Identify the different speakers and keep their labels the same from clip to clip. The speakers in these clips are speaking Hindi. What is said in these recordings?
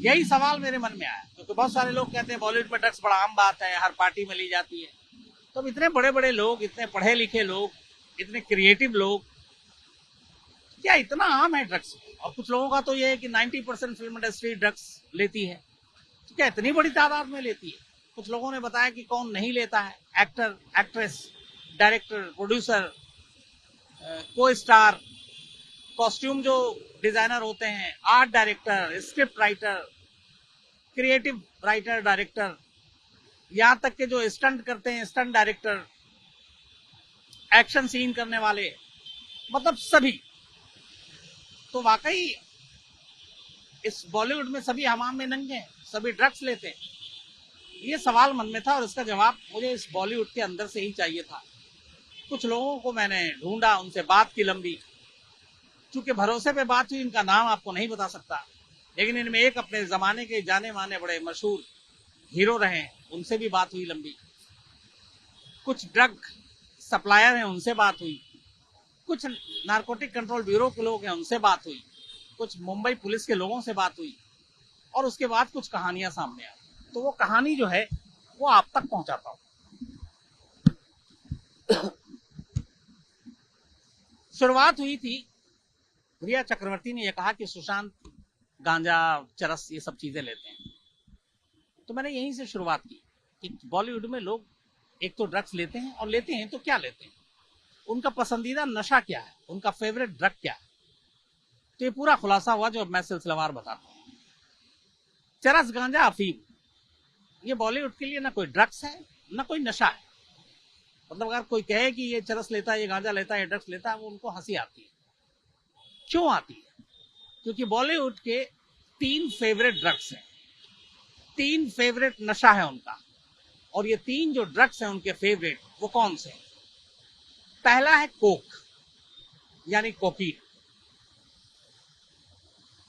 Speaker 1: यही सवाल मेरे मन में आया, क्योंकि बहुत सारे लोग कहते हैं बॉलीवुड में ड्रग्स बड़ा आम बात है, हर पार्टी में ली जाती है। तो अब इतने बड़े बड़े लोग, इतने पढ़े लिखे लोग, इतने क्रिएटिव लोग, क्या इतना आम है ड्रग्स? और कुछ लोगों का तो ये है कि 90% फिल्म इंडस्ट्री ड्रग्स लेती है, तो क्या इतनी बड़ी तादाद में लेती है? कुछ लोगों ने बताया कि कौन नहीं लेता है, एक्टर, एक्ट्रेस, डायरेक्टर, प्रोड्यूसर, को स्टार, कॉस्ट्यूम जो डिजाइनर होते हैं, art director, script writer, creative writer, director, यहां तक के जो स्टंट करते हैं, स्टंट डायरेक्टर, एक्शन सीन करने वाले, मतलब सभी। तो वाकई इस बॉलीवुड में सभी हमाम में नंगे हैं, सभी ड्रग्स लेते हैं। ये सवाल मन में था और इसका जवाब मुझे इस बॉलीवुड के अंदर से ही चाहिए था। कुछ लोगों को मैंने ढूंढा, उनसे बात की लंबी, चूंकि भरोसे पे बात हुई, इनका नाम आपको नहीं बता सकता, लेकिन इनमें एक अपने जमाने के जाने माने बड़े मशहूर हीरो रहे, उनसे भी बात हुई लंबी। कुछ ड्रग सप्लायर हैं, उनसे बात हुई। कुछ नारकोटिक कंट्रोल ब्यूरो के लोग हैं, उनसे बात हुई। कुछ मुंबई पुलिस के लोगों से बात हुई। और उसके बाद कुछ कहानियां सामने आई। तो वो कहानी जो है वो आप तक पहुंचाता हूं। शुरुआत हुई थी, रिया चक्रवर्ती ने यह कहा कि सुशांत गांजा, चरस, ये सब चीजें लेते हैं। तो मैंने यहीं से शुरुआत की कि बॉलीवुड में लोग एक तो ड्रग्स लेते हैं, और लेते हैं तो क्या लेते हैं, उनका पसंदीदा नशा क्या है, उनका फेवरेट ड्रग क्या है। तो ये पूरा खुलासा हुआ जो अब मैं सिलसिलावार बताता हूँ। चरस, गांजा, अफीम, ये बॉलीवुड के लिए ना कोई ड्रग्स है ना कोई नशा है। मतलब अगर कोई कहे कि ये चरस लेता है, ये गांजा लेता है, ये ड्रग्स लेता है, वो उनको हंसी आती है। क्यों आती है? क्योंकि बॉलीवुड के 3 फेवरेट ड्रग्स हैं, 3 फेवरेट नशा है उनका। और ये 3 जो ड्रग्स हैं उनके फेवरेट, वो कौन से? पहला है कोक, यानी कोकीन।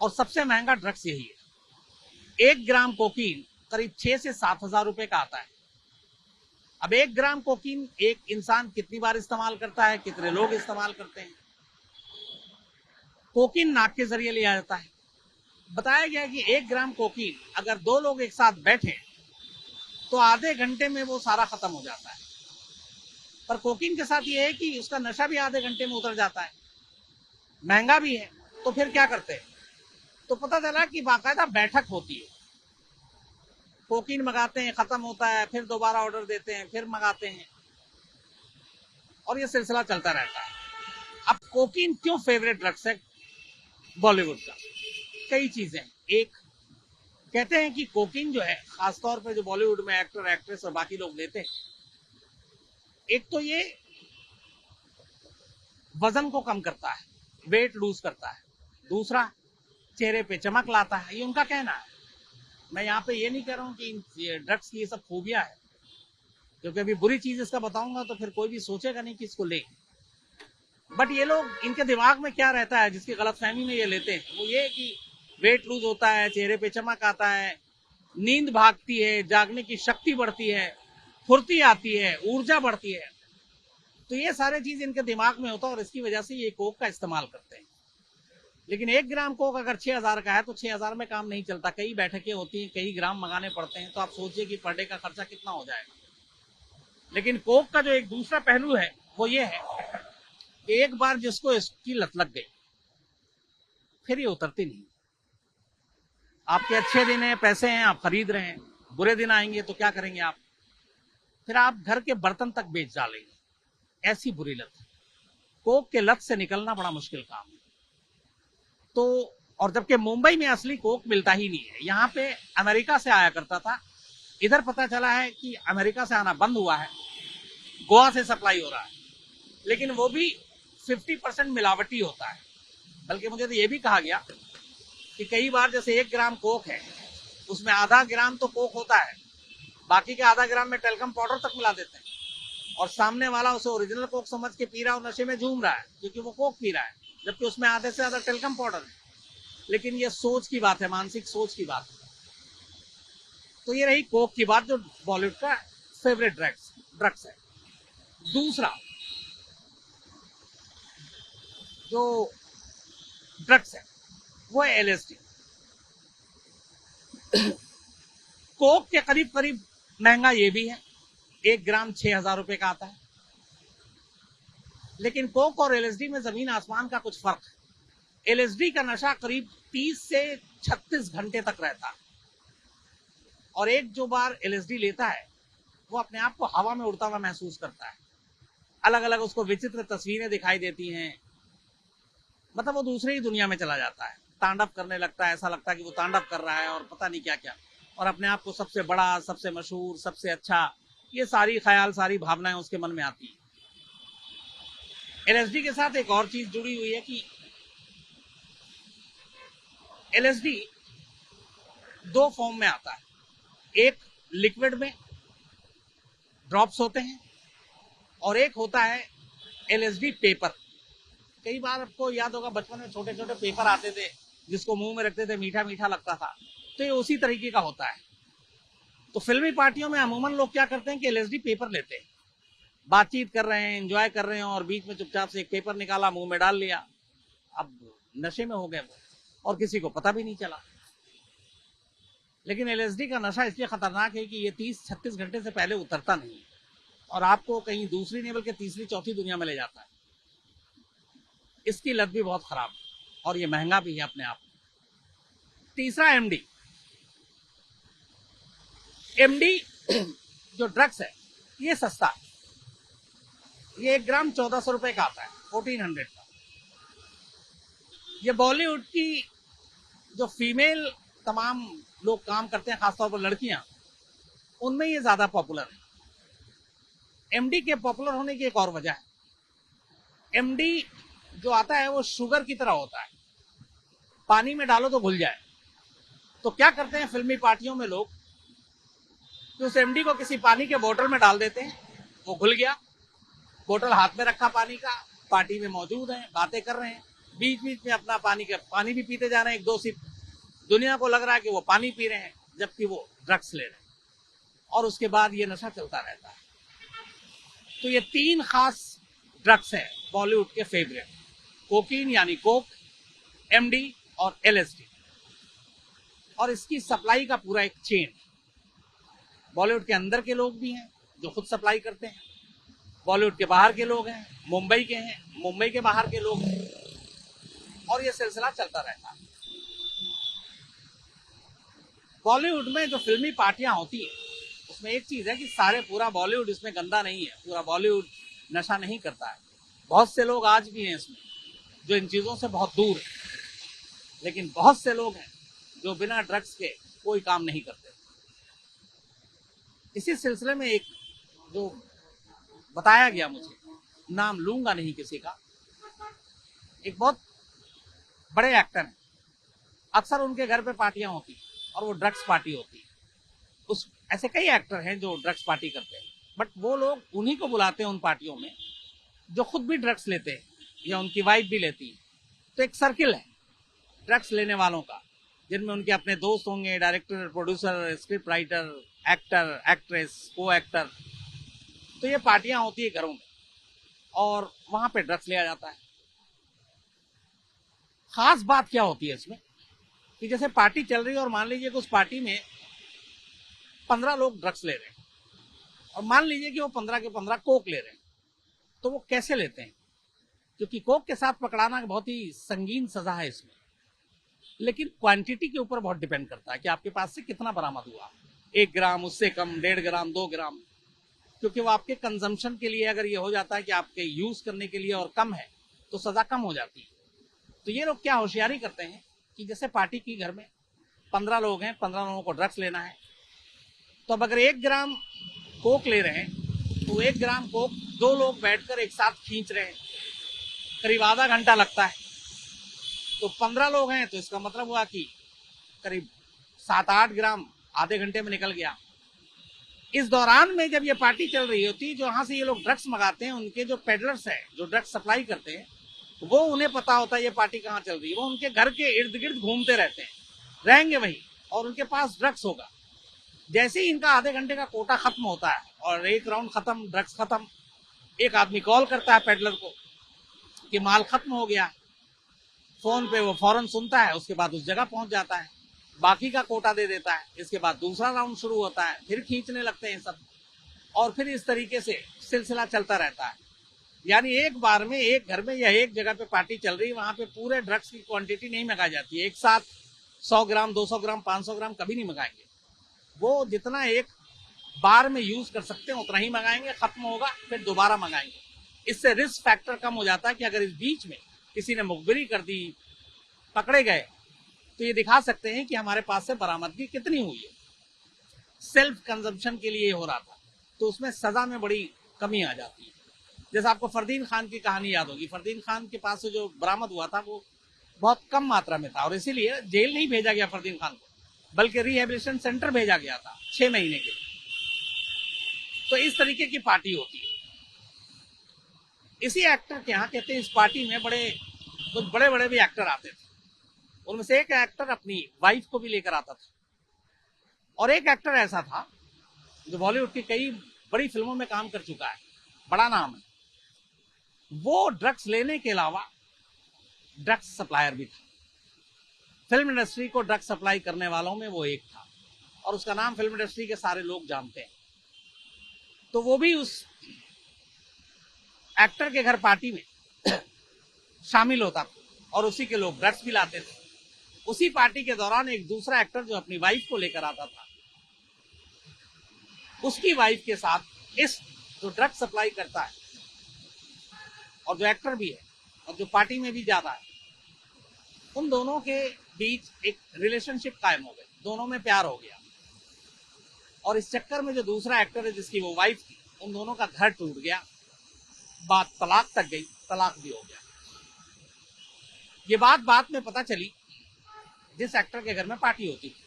Speaker 1: और सबसे महंगा ड्रग्स यही है। 1 ग्राम कोकीन करीब 6 से 7 हजार रुपए का आता है। अब 1 ग्राम कोकीन एक इंसान कितनी बार इस्तेमाल करता है, कितने लोग इस्तेमाल करते हैं? कोकीन नाक के जरिए लिया जाता है। बताया गया कि 1 ग्राम कोकीन अगर 2 लोग एक साथ बैठे तो आधे घंटे में वो सारा खत्म हो जाता है। पर कोकीन के साथ ये है कि उसका नशा भी आधे घंटे में उतर जाता है, महंगा भी है। तो फिर क्या करते हैं? तो पता चला कि बाकायदा बैठक होती है। कोकीन मंगाते हैं, खत्म होता है, फिर दोबारा ऑर्डर देते हैं, फिर मंगाते हैं, और ये सिलसिला चलता रहता है। अब कोकीन क्यों फेवरेट ड्रग्स है बॉलीवुड का? कई चीजें। एक, कहते हैं कि कोकीन जो है, खासतौर पर जो बॉलीवुड में एक्टर, एक्ट्रेस और बाकी लोग लेते हैं, एक तो ये वजन को कम करता है, वेट लूज करता है। दूसरा, चेहरे पे चमक लाता है, ये उनका कहना है। मैं यहाँ पे ये नहीं कह रहा हूँ कि ड्रग्स की ये सब खूबियां है, क्योंकि अभी बुरी चीज इसका बताऊंगा तो फिर कोई भी सोचेगा नहीं कि इसको ले। बट ये लोग, इनके दिमाग में क्या रहता है जिसकी गलतफहमी में ये लेते हैं, वो ये कि वेट लूज होता है, चेहरे पे चमक आता है, नींद भागती है, जागने की शक्ति बढ़ती है, फुर्ती आती है, ऊर्जा बढ़ती है। तो ये सारे चीज इनके दिमाग में होता है और इसकी वजह से ये कोक का इस्तेमाल करते हैं। लेकिन 1 ग्राम कोक अगर 6,000 का है तो 6,000 में काम नहीं चलता, कई बैठकें होती हैं, कई ग्राम मंगाने पड़ते हैं। तो आप सोचिए कि पर डे का खर्चा कितना हो जाएगा। लेकिन कोक का जो एक दूसरा पहलू है वो ये है कि एक बार जिसको इसकी लत लग गई, फिर ये उतरती नहीं। आपके अच्छे दिन है, पैसे हैं, आप खरीद रहे हैं, बुरे दिन आएंगे तो क्या करेंगे आप? फिर आप घर के बर्तन तक बेच डालेंगे। ऐसी बुरी लत है। कोक के लत से निकलना बड़ा मुश्किल काम है। तो और जबकि मुंबई में असली कोक मिलता ही नहीं है, यहाँ पे अमेरिका से आया करता था। इधर पता चला है कि अमेरिका से आना बंद हुआ है, गोवा से सप्लाई हो रहा है, लेकिन वो भी 50% मिलावटी होता है। बल्कि मुझे तो ये भी कहा गया कि कई बार जैसे 1 ग्राम कोक है, उसमें आधा ग्राम तो कोक होता है, बाकी के आधा ग्राम में टेल्कम पाउडर तक मिला देते हैं, और सामने वाला उसे ओरिजिनल कोक समझ के पी रहा और नशे में झूम रहा है क्योंकि वो कोक पी रहा है, जबकि उसमें आधे से ज्यादा टेल्कम पाउडर है। लेकिन ये सोच की बात है, मानसिक सोच की बात है। तो ये रही कोक की बात, जो बॉलीवुड का फेवरेट ड्रग्स है। दूसरा जो ड्रग्स है वो है LSD। कोक के करीब करीब महंगा ये भी है, 1 ग्राम 6,000 रुपए का आता है। लेकिन कोक और एलएसडी में जमीन आसमान का कुछ फर्क है। एलएसडी का नशा करीब 30 से 36 घंटे तक रहता है, और एक जो बार एलएसडी लेता है वो अपने आप को हवा में उड़ता हुआ महसूस करता है। अलग अलग उसको विचित्र तस्वीरें दिखाई देती हैं, मतलब वो दूसरी ही दुनिया में चला जाता है, तांडव करने लगता है, ऐसा लगता है कि वो तांडव कर रहा है और पता नहीं क्या क्या, और अपने आप को सबसे बड़ा, सबसे मशहूर, सबसे अच्छा, ये सारी ख्याल, सारी भावनाएं उसके मन में आती हैं। एलएसडी के साथ एक और चीज जुड़ी हुई है कि एलएसडी 2 फॉर्म में आता है, एक लिक्विड में ड्रॉप्स होते हैं और एक होता है एलएसडी पेपर। कई बार आपको याद होगा बचपन में छोटे छोटे पेपर आते थे जिसको मुंह में रखते थे, मीठा मीठा लगता था, तो ये उसी तरीके का होता है। तो फिल्मी पार्टियों में अमूमन लोग क्या करते हैं कि एलएसडी पेपर लेते हैं, बातचीत कर रहे हैं, एंजॉय कर रहे हैं, और बीच में चुपचाप से एक पेपर निकाला, मुंह में डाल लिया, अब नशे में हो गए वो, और किसी को पता भी नहीं चला। लेकिन एलएसडी का नशा इसलिए खतरनाक है कि ये 30-36 घंटे से पहले उतरता नहीं और आपको कहीं दूसरी नहीं बल्कि तीसरी चौथी दुनिया में ले जाता है। इसकी लत भी बहुत खराब है और ये महंगा भी है अपने आप में। तीसरा एमडी। एमडी जो ड्रग्स है ये सस्ता है, ये 1 ग्राम 1400 रुपए का आता है, 1400 का। ये बॉलीवुड की जो फीमेल तमाम लोग काम करते हैं, खासतौर पर लड़कियां, उनमें ये ज्यादा पॉपुलर है। एमडी के पॉपुलर होने की एक और वजह है, एमडी जो आता है वो शुगर की तरह होता है, पानी में डालो तो घुल जाए। तो क्या करते हैं फिल्मी पार्टियों में लोग कि उस एमडी को किसी पानी के बोतल में डाल देते हैं, वो घुल गया, बोतल हाथ में रखा पानी का, पार्टी में मौजूद हैं, बातें कर रहे हैं, बीच बीच में अपना पानी भी पीते जा रहे हैं, 1-2 सिप। दुनिया को लग रहा है कि वो पानी पी रहे हैं जबकि वो ड्रग्स ले रहे हैं, और उसके बाद ये नशा चलता रहता है। तो ये 3 खास ड्रग्स हैं बॉलीवुड के फेवरेट, कोकीन यानी कोक, एमडी और एलएसडी। और इसकी सप्लाई का पूरा एक चेन, बॉलीवुड के अंदर के लोग भी हैं जो खुद सप्लाई करते हैं, बॉलीवुड के बाहर के लोग हैं, मुंबई के हैं, मुंबई के बाहर के लोग हैं, और ये सिलसिला चलता रहता है। बॉलीवुड में जो फिल्मी पार्टियां होती हैं उसमें एक चीज है कि पूरा बॉलीवुड इसमें गंदा नहीं है, पूरा बॉलीवुड नशा नहीं करता है। बहुत से लोग आज भी हैं इसमें जो इन चीजों से बहुत दूर है, लेकिन बहुत से लोग हैं जो बिना ड्रग्स के कोई काम नहीं करते। इसी सिलसिले में एक जो बताया गया मुझे, नाम लूंगा नहीं किसी का, एक बहुत बड़े एक्टर हैं, अक्सर उनके घर पे पार्टियां होती और वो ड्रग्स पार्टी होती। उस ऐसे कई एक्टर हैं जो ड्रग्स पार्टी करते हैं, बट वो लोग उन्हीं को बुलाते हैं उन पार्टियों में जो खुद भी ड्रग्स लेते हैं या उनकी वाइफ भी लेती है। तो एक सर्किल है ड्रग्स लेने वालों का, जिनमें उनके अपने दोस्त होंगे, director, producer, script writer, actor, actress, को एक्टर। तो ये पार्टियां होती है घरों में और वहां पे ड्रग्स लिया जाता है। खास बात क्या होती है इसमें कि जैसे पार्टी चल रही है और मान लीजिए कि उस पार्टी में 15 लोग ड्रग्स ले रहे हैं और मान लीजिए कि वो 15 के 15 कोक ले रहे हैं, तो वो कैसे लेते हैं? क्योंकि कोक के साथ पकड़ाना बहुत ही संगीन सजा है इसमें, लेकिन क्वांटिटी के ऊपर बहुत डिपेंड करता है कि आपके पास से कितना बरामद हुआ, 1 ग्राम, उससे कम, 1.5 ग्राम, 2 ग्राम, क्योंकि वो आपके कंजम्पशन के लिए अगर ये हो जाता है कि आपके यूज करने के लिए और कम है तो सजा कम हो जाती है। तो ये लोग क्या होशियारी करते हैं कि जैसे पार्टी की घर में 15 लोग हैं, 15 लोगों को ड्रग्स लेना है, तो अब अगर 1 ग्राम कोक ले रहे हैं तो 1 ग्राम कोक 2 लोग बैठकर एक साथ खींच रहे हैं, करीब आधा घंटा लगता है। तो 15 लोग हैं तो इसका मतलब हुआ कि करीब 7-8 ग्राम आधे घंटे में निकल गया। इस दौरान में जब ये पार्टी चल रही होती, जो यहाँ से ये लोग ड्रग्स मंगाते हैं, उनके जो पेडलर्स हैं जो ड्रग्स सप्लाई करते हैं, वो उन्हें पता होता है ये पार्टी कहाँ चल रही है, वो उनके घर के इर्द गिर्द घूमते रहते हैं, रहेंगे वही, और उनके पास ड्रग्स होगा। जैसे ही इनका आधे घंटे का कोटा खत्म होता है और 1 राउंड खत्म, ड्रग्स खत्म, एक आदमी कॉल करता है पेडलर को कि माल खत्म हो गया। फोन पे वो फौरन सुनता है, उसके बाद उस जगह पहुंच जाता है बाकी का कोटा दे देता है, इसके बाद दूसरा राउंड शुरू होता है, फिर खींचने लगते हैं सब, और फिर इस तरीके से सिलसिला चलता रहता है। यानी एक बार में एक घर में या एक जगह पे पार्टी चल रही है, वहां पे पूरे ड्रग्स की क्वांटिटी नहीं मंगाई जाती है। एक साथ 100 ग्राम, 200 ग्राम, 500 ग्राम कभी नहीं मंगाएंगे। वो जितना एक बार में यूज कर सकते हैं उतना ही मंगाएंगे, खत्म होगा फिर दोबारा मंगाएंगे। इससे रिस्क फैक्टर कम हो जाता है कि अगर इस बीच में किसी ने मुखबिरी कर दी, पकड़े गए, तो ये दिखा सकते हैं कि हमारे पास से बरामदगी कितनी हुई है। सेल्फ कंजम्पशन के लिए हो रहा था, तो उसमें सजा में बड़ी कमी आ जाती है। जैसे आपको फरदीन खान की कहानी याद होगी, फरदीन खान के पास से जो बरामद हुआ था वो बहुत कम मात्रा में था, और इसीलिए जेल नहीं भेजा गया फरदीन खान को, बल्कि रिहेबिलिटेशन सेंटर भेजा गया था 6 महीने के लिए। तो इस तरीके की पार्टी होती है। इसी एक्टर के यहाँ कहते हैं इस पार्टी में कुछ बड़े बड़े भी एक्टर आते थे। उनमें से एक एक्टर अपनी वाइफ को भी लेकर आता था, और एक एक्टर ऐसा था जो बॉलीवुड की कई बड़ी फिल्मों में काम कर चुका है, बड़ा नाम है। वो ड्रग्स लेने के अलावा ड्रग्स सप्लायर भी था। फिल्म इंडस्ट्री को ड्रग्स सप्लाई करने वालों में वो एक था, और उसका नाम फिल्म इंडस्ट्री के सारे लोग जानते हैं। तो वो भी उस एक्टर के घर पार्टी में शामिल होता था, और उसी के लोग ड्रग्स भी लाते थे। उसी पार्टी के दौरान एक दूसरा एक्टर जो अपनी वाइफ को लेकर आता था, उसकी वाइफ के साथ इस जो ड्रग्स सप्लाई करता है और जो एक्टर भी है और जो पार्टी में भी जाता है, उन दोनों के बीच एक रिलेशनशिप कायम हो गई, दोनों में प्यार हो गया। और इस चक्कर में जो दूसरा एक्टर है जिसकी वो वाइफ थी, उन दोनों का घर टूट गया, बात तलाक तक गई, तलाक भी हो गया। ये बात में पता चली जिस एक्टर के घर में पार्टी होती थी।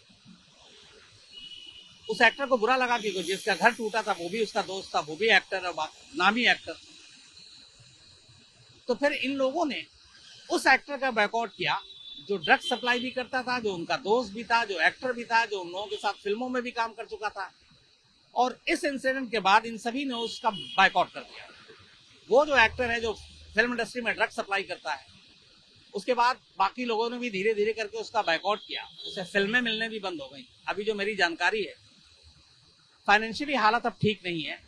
Speaker 1: उस एक्टर को बुरा लगा कि जिसका घर टूटा था वो भी उसका दोस्त था, वो भी एक्टर है, नामी एक्टर। तो फिर इन लोगों ने उस एक्टर का बैकआउट किया जो ड्रग्स सप्लाई भी करता था, जो उनका दोस्त भी था, जो एक्टर भी था, जो उन लोगों के साथ फिल्मों में भी काम कर चुका था। और इस इंसिडेंट के बाद इन सभी ने उसका बाइकआउट कर दिया। वो जो एक्टर है जो फिल्म इंडस्ट्री में ड्रग्स सप्लाई करता है, उसके बाद बाकी लोगों ने भी धीरे धीरे करके उसका बाइकआउट किया, उसे फिल्में मिलने भी बंद हो गई। अभी जो मेरी जानकारी है, फाइनेंशियली हालत अब ठीक नहीं है,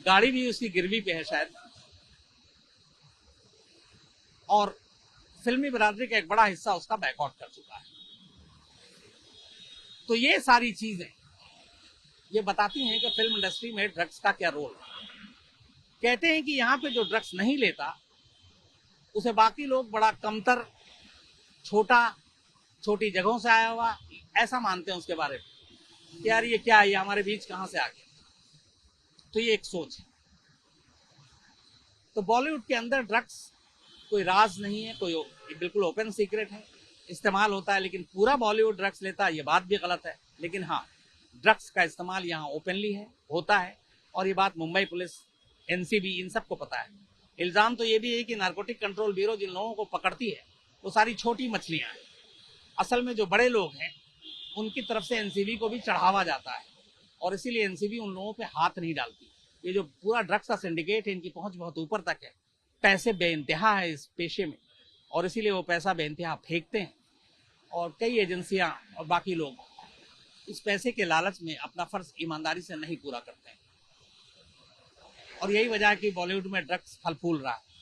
Speaker 1: गाड़ी भी उसकी गिरवी पे है शायद, और फिल्मी बिरादरी का एक बड़ा हिस्सा उसका बैकआउट कर चुका है। तो ये सारी चीजें ये बताती हैं कि फिल्म इंडस्ट्री में ड्रग्स का क्या रोल है। कहते हैं कि यहाँ पे जो ड्रग्स नहीं लेता उसे बाकी लोग बड़ा कमतर, छोटी जगहों से आया हुआ ऐसा मानते हैं उसके बारे में कि यार ये क्या है, ये हमारे बीच कहां से आ गया। तो ये एक सोच है। तो बॉलीवुड के अंदर ड्रग्स कोई राज नहीं है, कोई बिल्कुल ओपन सीक्रेट है, इस्तेमाल होता है। लेकिन पूरा बॉलीवुड ड्रग्स लेता है ये बात भी गलत है। लेकिन हाँ, ड्रग्स का इस्तेमाल यहाँ ओपनली है, होता है, और ये बात मुंबई पुलिस, एनसीबी, इन सबको पता है। इल्जाम तो ये भी है कि नारकोटिक कंट्रोल ब्यूरो जिन लोगों को पकड़ती है वो सारी छोटी मछलियां हैं। असल में जो बड़े लोग हैं उनकी तरफ से एनसीबी को भी चढ़ावा जाता है, और इसीलिए एनसीबी उन लोगों पे हाथ नहीं डालती। ये जो पूरा ड्रग्स का सिंडिकेट है, इनकी पहुंच बहुत ऊपर तक है, पैसे बेइंतहा है इस पेशे में, और इसीलिए वो पैसा बेइंतहा फेंकते हैं। और कई एजेंसियां और बाकी लोग इस पैसे के लालच में अपना फर्ज ईमानदारी से नहीं पूरा करते हैं, और यही वजह है कि बॉलीवुड में ड्रग्स फल फूल रहा है।